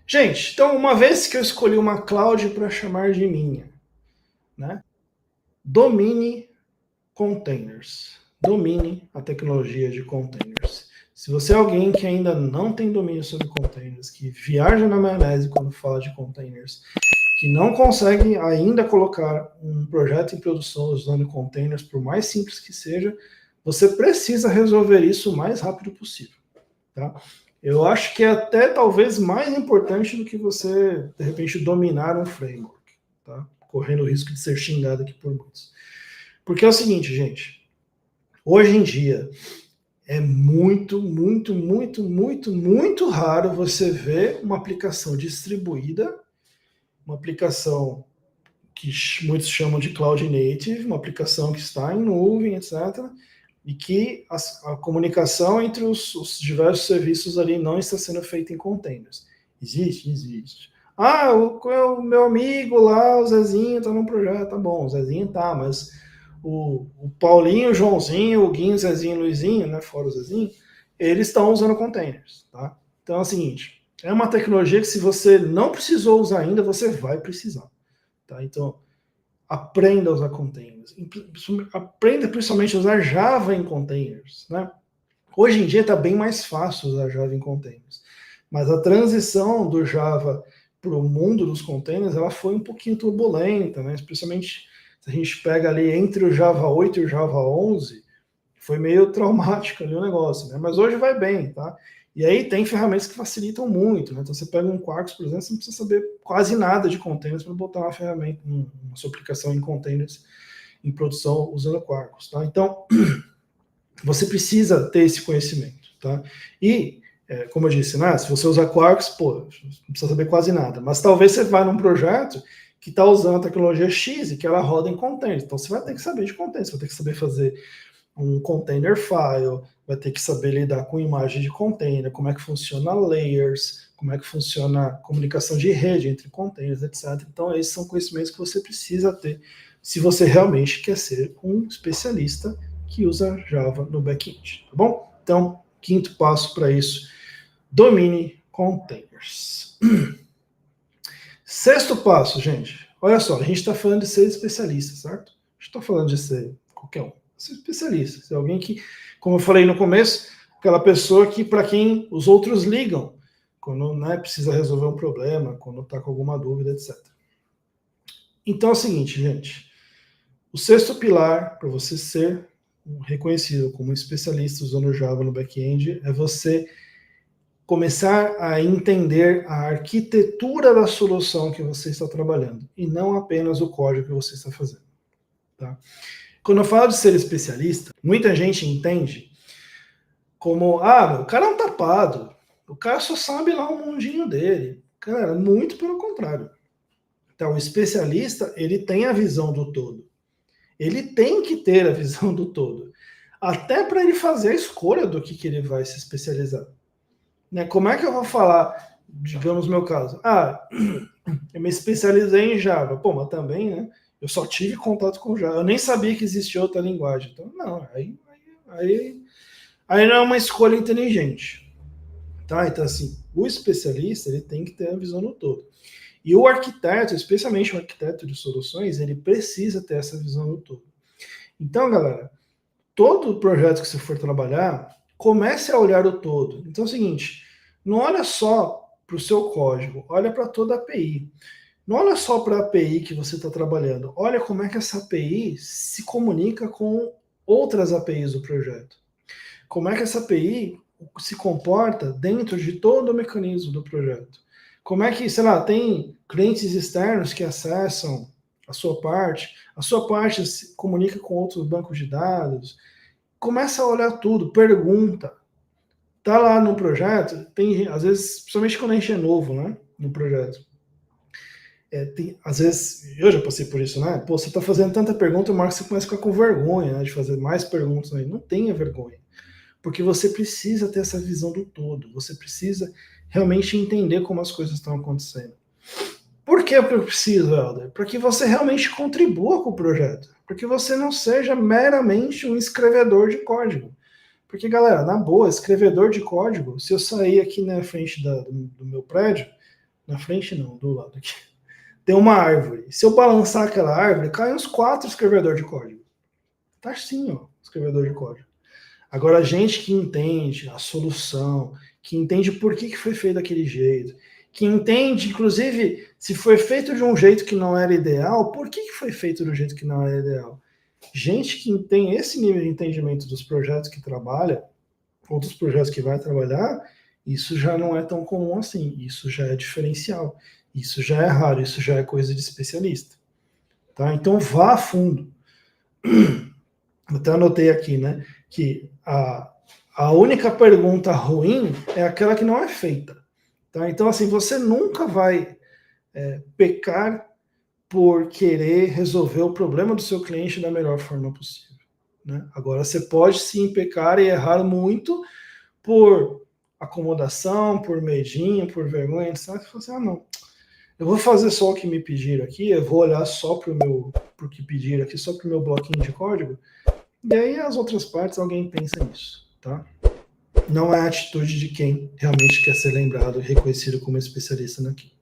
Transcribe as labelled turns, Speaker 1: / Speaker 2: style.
Speaker 1: Gente, então uma vez que eu escolhi uma cloud para chamar de minha, né? Domine containers. Domine a tecnologia de containers. Se você é alguém que ainda não tem domínio sobre containers, que viaja na maionese quando fala de containers, que não consegue ainda colocar um projeto em produção usando containers, por mais simples que seja, você precisa resolver isso o mais rápido possível. Tá? Eu acho que é até talvez mais importante do que você, de repente, dominar um framework, tá? Correndo o risco de ser xingado aqui por muitos. Porque é o seguinte, gente, hoje em dia é muito raro você ver uma aplicação distribuída, uma aplicação que muitos chamam de cloud native, uma aplicação que está em nuvem, etc., e que a comunicação entre os diversos serviços ali não está sendo feita em containers. Existe? Existe. Ah, o meu amigo lá, o Zezinho, está num projeto, tá bom, o Zezinho tá, mas o Paulinho, o Joãozinho, o Guinho, o Zezinho, o Luizinho, né, fora o Zezinho, eles estão usando containers, tá? Então é o seguinte, é uma tecnologia que se você não precisou usar ainda, você vai precisar, tá? Então, aprenda a usar containers. Aprenda principalmente a usar Java em containers, né? Hoje em dia está bem mais fácil usar Java em containers, mas a transição do Java para o mundo dos containers ela foi um pouquinho turbulenta, né? Especialmente se a gente pega ali entre o Java 8 e o Java 11, foi meio traumático ali o negócio, né? Mas hoje vai bem, tá? E aí tem ferramentas que facilitam muito, né? Então você pega um Quarkus, por exemplo, você não precisa saber quase nada de containers para botar uma ferramenta, uma sua aplicação em containers em produção usando Quarkus, tá? Então você precisa ter esse conhecimento, tá? E como eu disse, né? Se você usar Quarkus, pô, não precisa saber quase nada. Mas talvez você vá num projeto que está usando a tecnologia X e que ela roda em containers. Então você vai ter que saber de containers, você vai ter que saber fazer um container file, vai ter que saber lidar com imagem de container, como é que funciona layers, como é que funciona a comunicação de rede entre containers, etc. Então, esses são conhecimentos que você precisa ter se você realmente quer ser um especialista que usa Java no back-end, tá bom? Então, quinto passo para isso, domine containers. Sexto passo, gente, olha só, a gente está falando de ser especialista, certo? A gente está falando de ser qualquer um. Ser especialista, ser alguém que, como eu falei no começo, aquela pessoa que para quem os outros ligam quando precisa resolver um problema, quando está com alguma dúvida, etc. Então é o seguinte, gente, o sexto pilar para você ser reconhecido como especialista usando Java no back-end é você começar a entender a arquitetura da solução que você está trabalhando e não apenas o código que você está fazendo. Tá? Quando eu falo de ser especialista, muita gente entende como, o cara é um tapado, o cara só sabe lá o mundinho dele. Cara, muito pelo contrário. Então, o especialista, ele tem a visão do todo. Ele tem que ter a visão do todo. Até para ele fazer a escolha do que ele vai se especializar. Né? Como é que eu vou falar, digamos no meu caso, eu me especializei em Java, pô, mas também, né, eu só tive contato com Java, eu nem sabia que existia outra linguagem, então não, aí não é uma escolha inteligente, tá? Então assim, o especialista, ele tem que ter a visão no todo. E o arquiteto, especialmente o arquiteto de soluções, ele precisa ter essa visão no todo. Então, galera, todo projeto que você for trabalhar, comece a olhar o todo. Então é o seguinte, não olha só para o seu código, olha para toda a API. Não olha só para a API que você está trabalhando, olha como é que essa API se comunica com outras APIs do projeto. Como é que essa API se comporta dentro de todo o mecanismo do projeto. Como é que, sei lá, tem clientes externos que acessam a sua parte se comunica com outros bancos de dados. Começa a olhar tudo, pergunta. Tá lá no projeto, tem, às vezes, principalmente quando a gente é novo, né, no projeto. Às vezes, eu já passei por isso, né? Pô, você tá fazendo tanta pergunta, o Marcos, você começa a ficar com vergonha, né, de fazer mais perguntas. Né? Não tenha vergonha. Porque você precisa ter essa visão do todo. Você precisa realmente entender como as coisas estão acontecendo. Por que eu preciso, Helder? Para que você realmente contribua com o projeto. Para que você não seja meramente um escrevedor de código. Porque, galera, na boa, escrevedor de código, se eu sair aqui na frente do meu prédio, Na frente não, do lado aqui. Tem uma árvore. Se eu balançar aquela árvore, caem uns 4 escrevedores de código. Tá assim, ó, escrevedor de código. Agora, a gente que entende a solução, que entende por que foi feito daquele jeito, que entende, inclusive, se foi feito de um jeito que não era ideal, por que foi feito do jeito que não era ideal? Gente que tem esse nível de entendimento dos projetos que trabalha, ou dos projetos que vai trabalhar, isso já não é tão comum assim, isso já é diferencial, isso já é raro, isso já é coisa de especialista. Tá? Então vá a fundo. Até anotei aqui, né, que a única pergunta ruim é aquela que não é feita. Tá? Então, assim, você nunca vai pecar por querer resolver o problema do seu cliente da melhor forma possível. Né? Agora, você pode sim pecar e errar muito por acomodação, por medinho, por vergonha, etc. Você fala assim, ah, não, eu vou fazer só o que me pediram aqui, eu vou olhar só para o que pediram aqui, só para o meu bloquinho de código, e aí as outras partes alguém pensa nisso, tá? Não é a atitude de quem realmente quer ser lembrado e reconhecido como especialista naquilo.